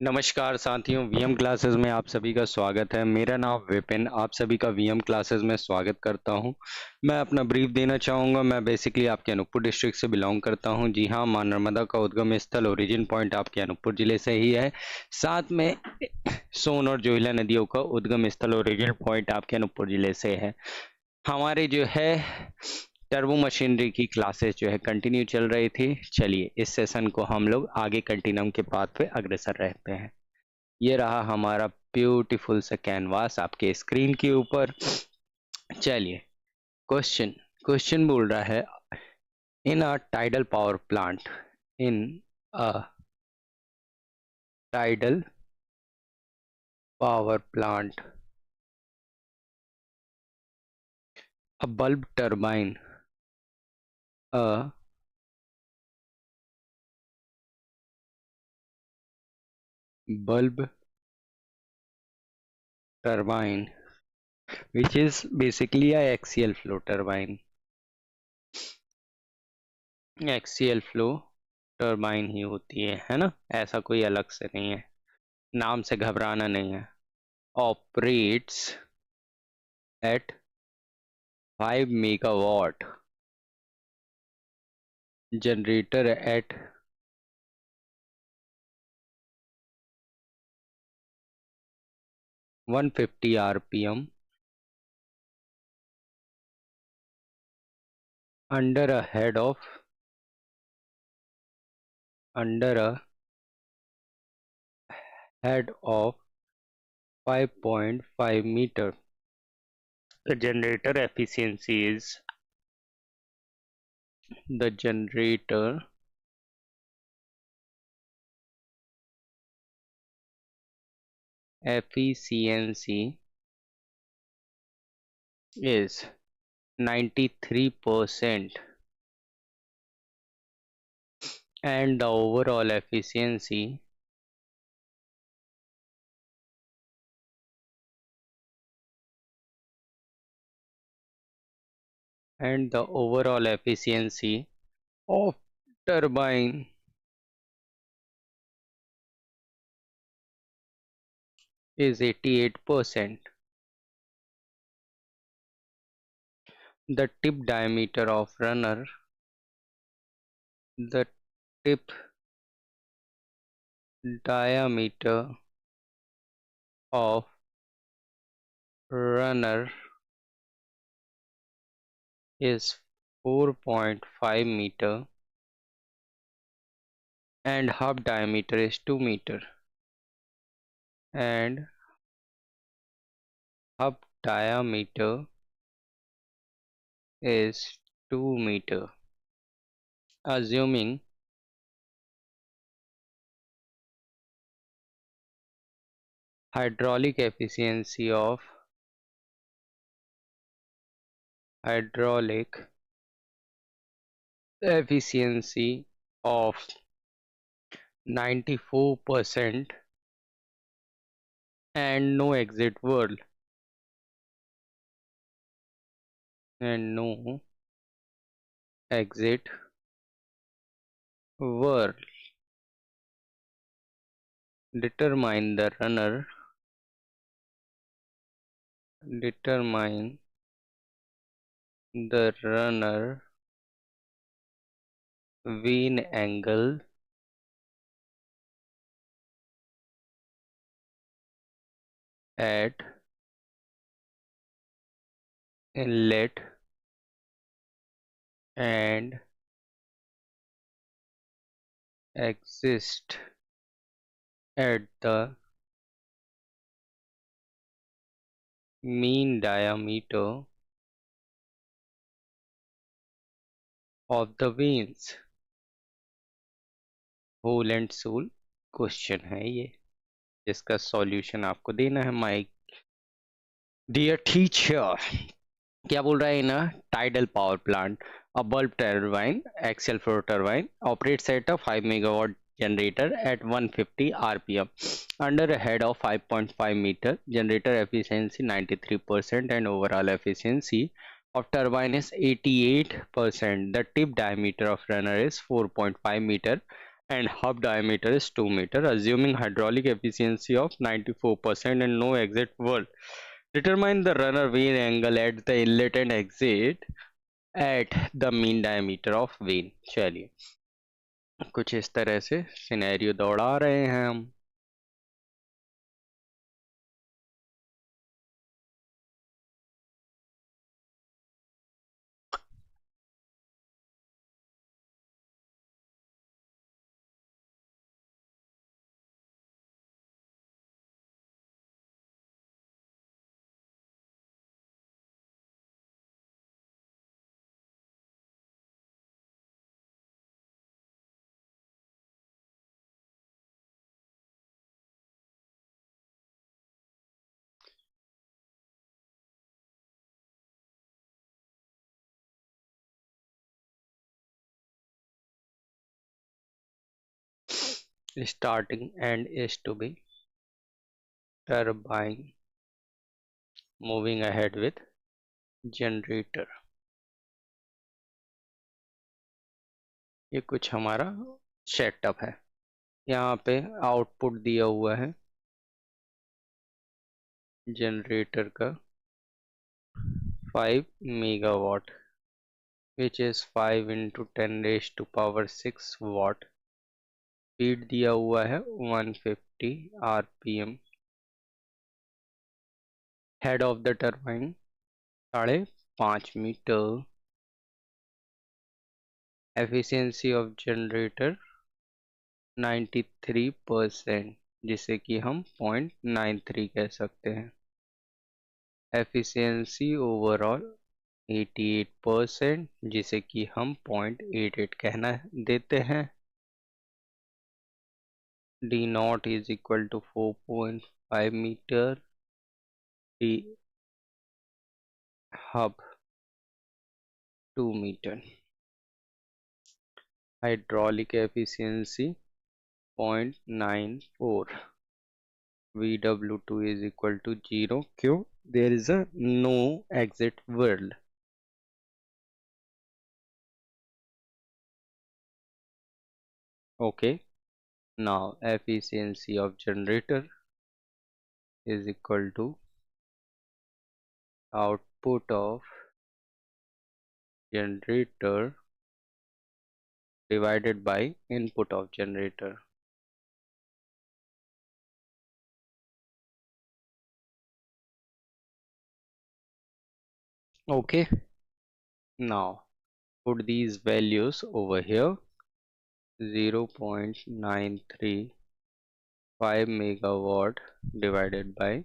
नमस्कार साथियों, VM classes में आप सभी का स्वागत है। मेरा नाम विपिन, आप सभी का वीएम क्लासेस में स्वागत करता हूं। मैं अपना ब्रीफ देना चाहूँगा। मैं बेसिकली आपके अनूपपुर डिस्ट्रिक्ट से बिलोंग करता हूं। जी हां, मां नर्मदा का उद्गम स्थल ओरिजिन पॉइंट आपके अनूपपुर जिले से ही है। साथ में सोन और जोहिला नदियों का उद्गम स्थल ओरिजिन पॉइंट आपके अनूपपुर जिले से है। हमारे जो है टर्बो मशीनरी की क्लासेस जो है कंटिन्यू चल रही थी। चलिए इस सेशन को हम लोग आगे कंटिन्यूम के पाथ पे अग्रसर रहते हैं। ये रहा हमारा ब्यूटीफुल सा कैनवास आपके स्क्रीन के ऊपर। चलिए क्वेश्चन क्वेश्चन बोल रहा है, in a tidal power plant in a tidal power plant a bulb turbine a bulb turbine which is basically a axial flow turbine। Axial flow turbine ही होती है ना, ऐसा कोई अलग से नहीं है, नाम से घबराना नहीं है। Operates at 5 megawatt, generator at 150 RPM under a head of under a head of 5.5 meter. The generator efficiency is the generator efficiency is 93% and the overall efficiency of turbine is 88%. The tip diameter of runner the tip diameter of runner is 4.5 meter and hub diameter is 2 meter and hub diameter is 2 meter. Assuming hydraulic efficiency of hydraulic efficiency of 94% and no exit word and no exit word, determine the runner determine the runner vane angle at inlet and exist at the mean diameter of the veins, whole and soul। Question है ये, जिसका solution आपको देना है। My dear teacher, क्या बोल रहा है ना, tidal power plant a bulb turbine axial flow turbine operates at a 5 megawatt generator at 150 rpm under a head of 5.5 meter. Generator efficiency 93% and overall efficiency of turbine is 88%. The tip diameter of runner is 4.5 meter and hub diameter is 2 meter, assuming hydraulic efficiency of 94% and no exit wall. Determine the runner vane angle at the inlet and exit at the mean diameter of vane. चलिए कुछ इस तरह से scenario दौड़ा रहे हैं हम. Starting end is to be turbine moving ahead with generator. ये कुछ हमारा सेटअप है. यहाँ पे आउटपुट दिया हुआ है जनरेटर का 5 megawatt, which is 5 into 10 raised to power 6 watt. Speed दिया हुआ है 150 rpm. Head of the turbine 5.5 metre. Efficiency of generator 93%, जिसे कि हम 0.93 कह सकते हैं. एफिशिएंसी ओवरऑल 88%, जिसे कि हम 0.88 कहना देते हैं. D naught is equal to 4.5 meter. D hub 2 meter. Hydraulic efficiency 0.94. VW2 is equal to 0. क्यों? There is a no exit world. Okay. Now efficiency of generator is equal to output of generator divided by input of generator. Okay. Now put these values over here. 0.935 megawatt divided by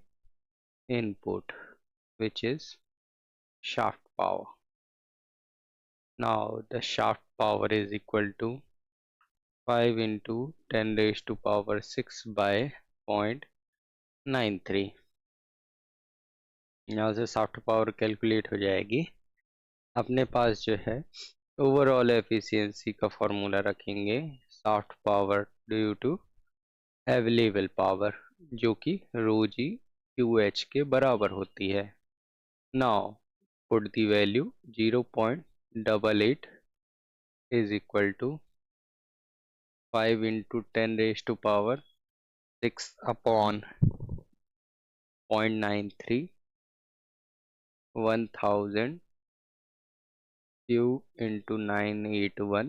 input, which is shaft power. Now the shaft power is equal to 5 into 10 raised to power 6 by 0.93. यहाँ से shaft power calculate हो जाएगी. अपने पास जो है overall efficiency का formula रखेंगे. Shaft power due to available power, जो कि रो जी क्यू एच के बराबर होती है. Now put the value 0.88 is equal to 5 into 10 raised to power 6 upon 0.93, 1000 Q into 981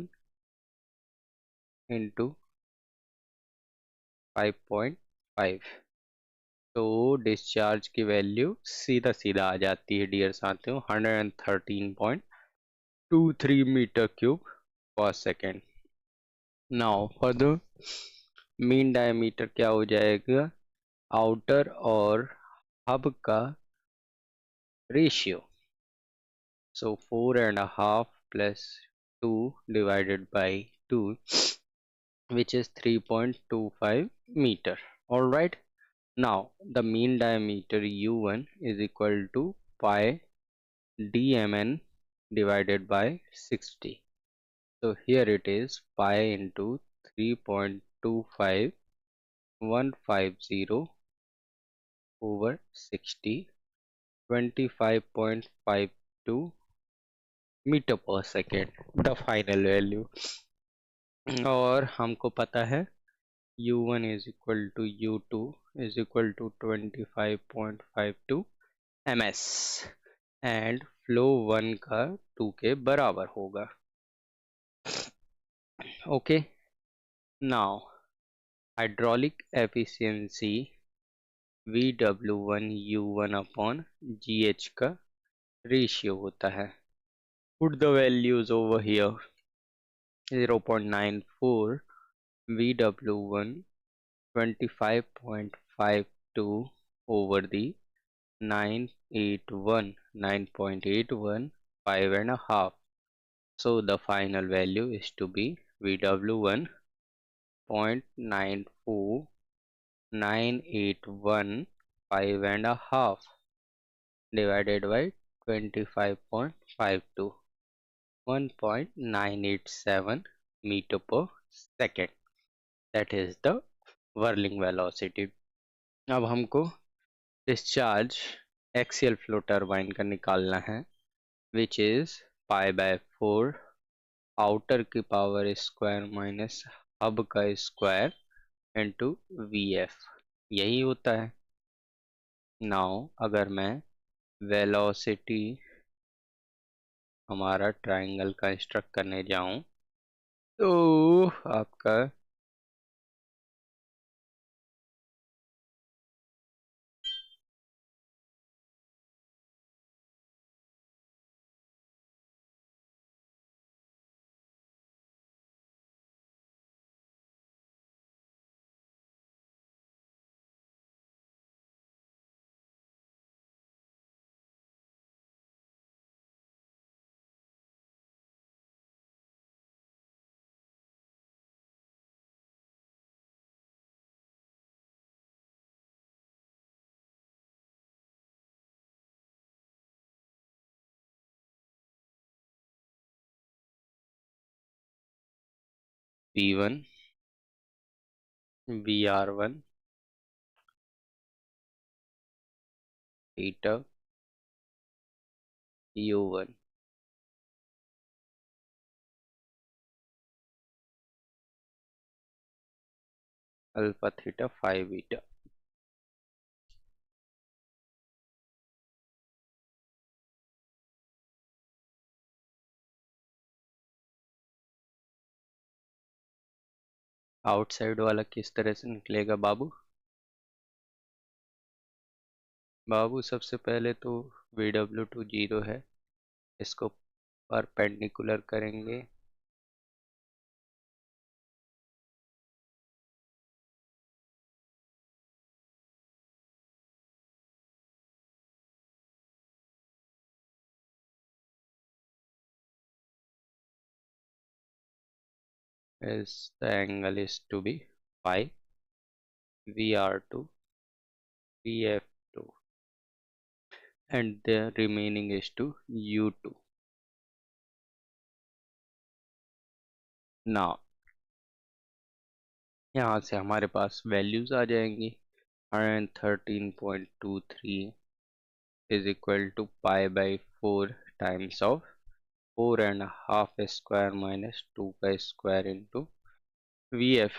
into 5.5. तो डिस्चार्ज की वैल्यू सीधा सीधा आ जाती है डियर साथियों, 113.23 metre cube per second. Now for the mean diameter क्या हो जाएगा? आउटर और हब का ratio. So 4.5 plus 2 divided by 2, which is 3.25 meter. All right. Now the mean diameter U1 is equal to pi dmn divided by 60. So here it is pi into 3.25150 over 60, 25.52 meter per second, the final value. और हमको पता है u1 is equal to u2 is equal to 25.52 ms and flow 1 का 2 के बराबर होगा। Okay, now hydraulic efficiency VW1 U1 upon GH का ratio होता है। Put the values over here. 0.94 VW1 25.52 over the 981 9.81 5.5. So the final value is to be VW1 0.94 981 5.5 divided by 25.52 1.987 meter per second. That is the whirling velocity. अब हमको discharge axial flow turbine का निकालना है, which is pi by 4 outer की power square minus hub का square into V F, यही होता है। नाउ अगर मैं वेलोसिटी हमारा ट्राइंगल कंस्ट्रक्ट करने जाऊं तो आपका V1 VR1 theta U1 alpha theta 5 beta. Outside वाला किस तरह से निकलेगा बाबू? बाबू सबसे पहले तो VW2 जीरो है, इसको परपेंडिकुलर करेंगे, is the angle is to be phi VR2 VF2 and the remaining is to U2. Now यहाँ से हमारे पास वैल्यूज आ जाएंगी। 113.23 is equal to pi by 4 times of 4.5 square minus 2 pi square into VF.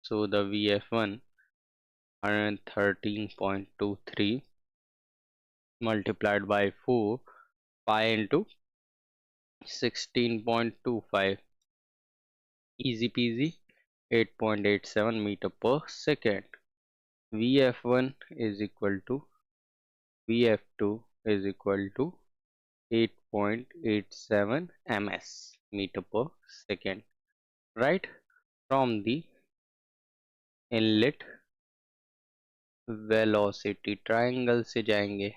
So the VF1 113.23 multiplied by 4 pi into 16.25, easy peasy, 8.87 meter per second. VF1 is equal to VF2 is equal to 8.87 ms meter per second, right? From the inlet velocity triangle से जाएंगे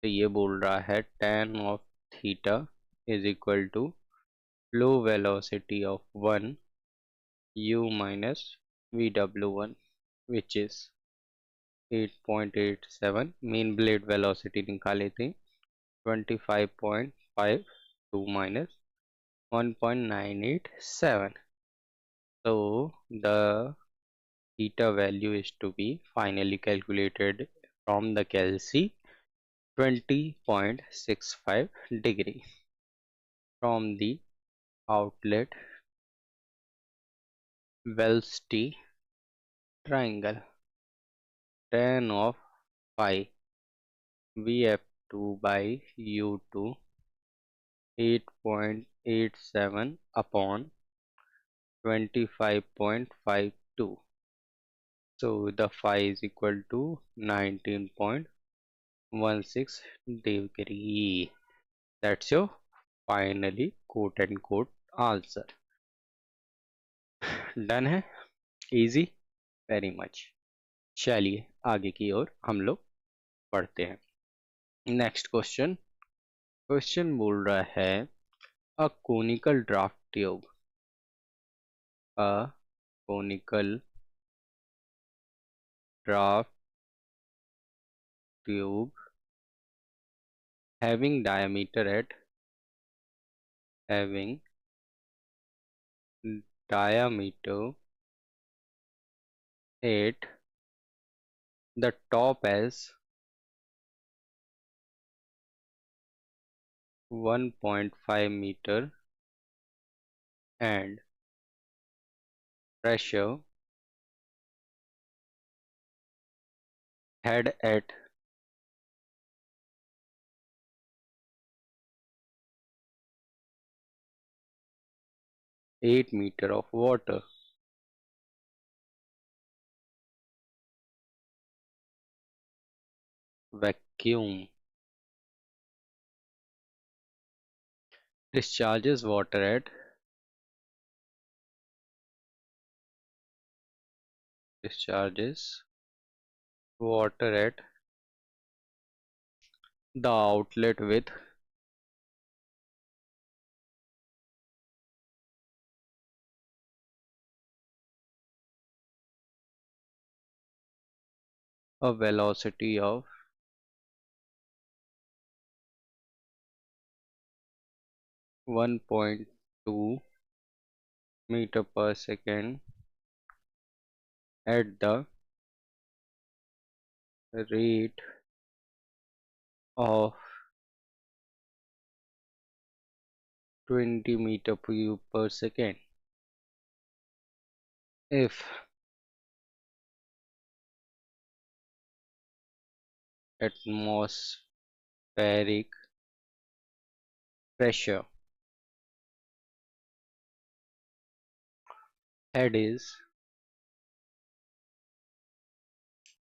तो ये बोल रहा है tan of theta is equal to flow velocity of 1 u minus VW1 which is 8.87, main blade velocity निकाले थे 25.52 minus 1.987, so the theta value is to be finally calculated from the Kelsey 20.65 degree from the outlet velocity triangle. Tan of phi Vf2 by U2 8.87 upon 25.52. So the phi is equal to 19.16 degree. That's your finally quote and quote answer. Done है, easy, very much. चलिए आगे की ओर हम लोग पढ़ते हैं। Next question. Question बोल रहा है a conical draft tube, a conical draft tube having diameter at having diameter at the top as 1.5 meter and pressure head at 8 meter of water. Vacuum discharges water at discharges water at the outlet with a velocity of 1.2 meter per second at the rate of 20 meter cube per second. If atmospheric pressure head is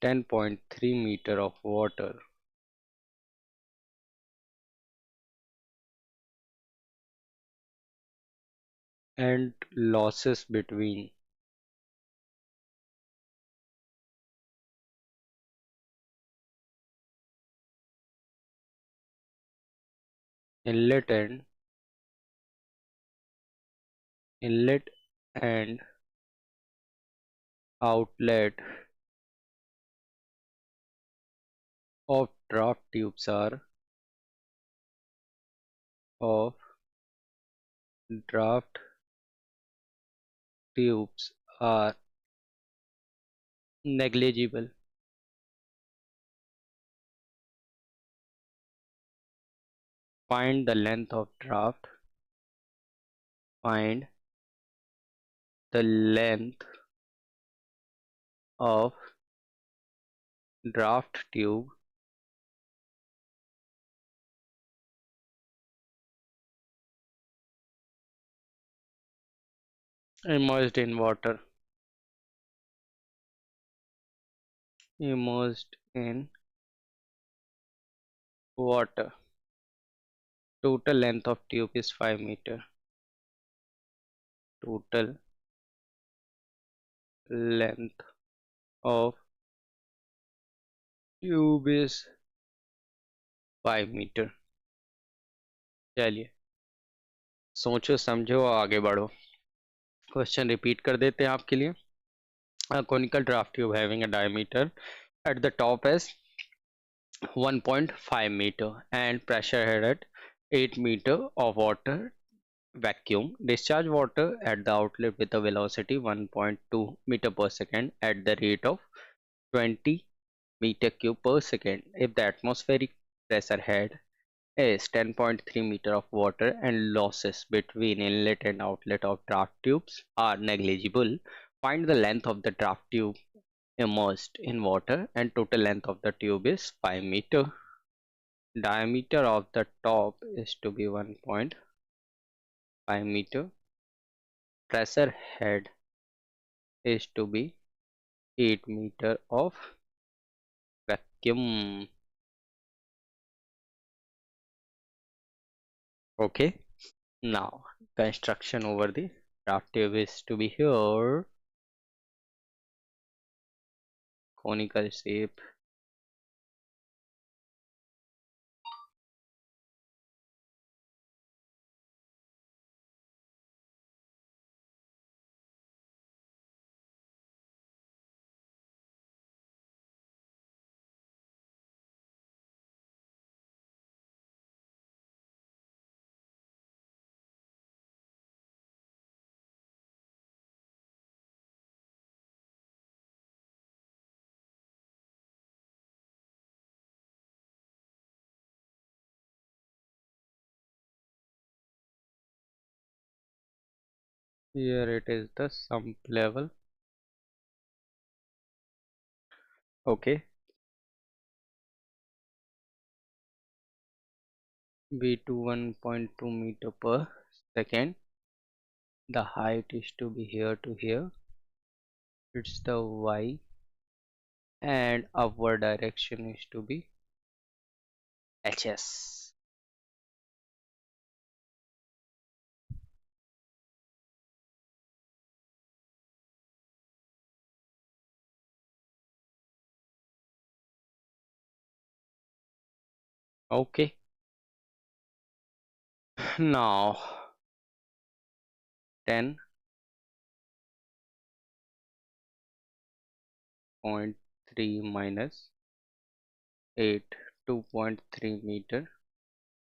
10.3 meter of water and losses between inlet and inlet and outlet of draft tubes of draft tubes are negligible. Find the length of draft. Find the length of draft tube immersed in water. Immersed in water. Total length of tube is 5 meter. Total length of tube is 5 metre. चलिए सोचो समझो आगे बढ़ो। Question repeat कर देते हैं आपके लिए। A conical draft tube having a diameter at the top as 1.5 meter and pressure head at 8 meter of water vacuum discharge water at the outlet with a velocity 1.2 meter per second at the rate of 20 meter cube per second. If the atmospheric pressure head is 10.3 meter of water and losses between inlet and outlet of draft tubes are negligible. Find the length of the draft tube immersed in water and total length of the tube is 5 meter. Diameter of the top is to be 1.5 meter. Pressure head is to be 8 meter of vacuum. Okay, now construction over the draft tube is to be here. Conical shape. Here it is the sump level. Okay, V2 1.2 meter per second. The height is to be here to here. It's the Y, and upward direction is to be HS. Okay, now 10.3 minus 8, 2.3 meter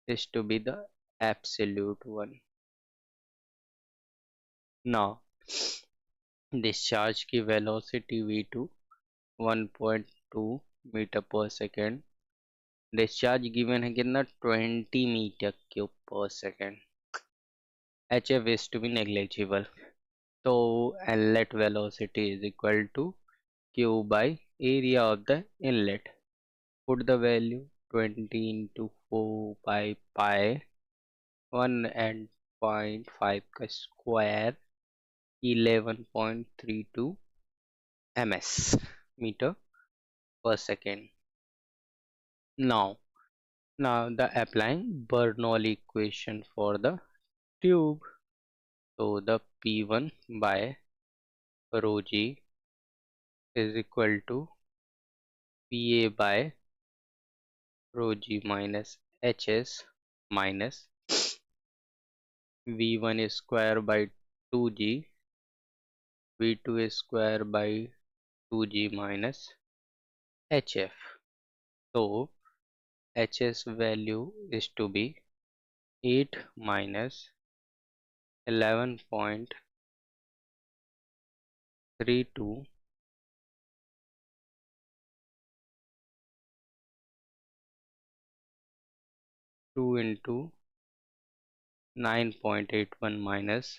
is to be the absolute one. Now discharge की velocity V2 1.2 metre per second. Discharge given है कितना 20 metre cube per second. H F is to be negligible. तो inlet velocity is equal to Q by area of the inlet. Put the value 20 into 4 by pi 1 and 0.5 का square 11.32 ms meter per second. Now the applying Bernoulli equation for the tube. So the P1 by rho g is equal to PA by rho g minus HS minus V1 square by 2g, V2 square by 2g minus HF. So HS value is to be 8 minus 11.32 2 into 9.81 minus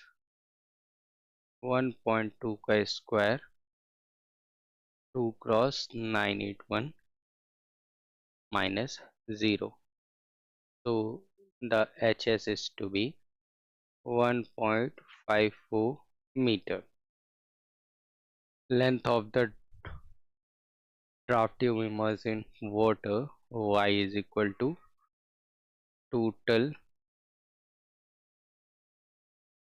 1.2 का square 2 cross 981 minus 0. So the HS is to be 1.54 meter. Length of the draft tube immersed in water Y is equal to total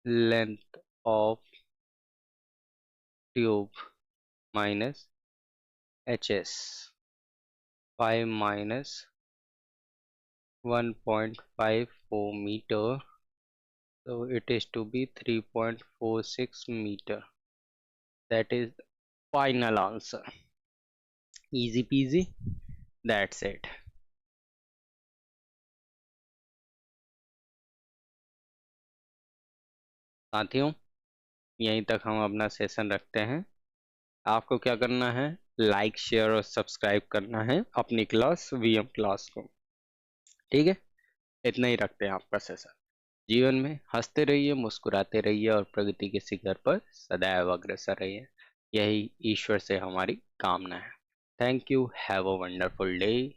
length of tube minus HS. 5 minus 1.54 meter, so it is to be 3.46 meter. That is final answer. Easy peasy, that's it. साथियों, यहीं तक हम अपना session रखते हैं. आपको क्या करना है, लाइक शेयर और सब्सक्राइब करना है अपनी क्लास वीएम क्लास को. ठीक है. इतना ही रखते हैं आपका सेशन। जीवन में हंसते रहिए, मुस्कुराते रहिए और प्रगति के शिखर पर सदैव अग्रसर रहिए। यही ईश्वर से हमारी कामना है। Thank you. Have a wonderful day.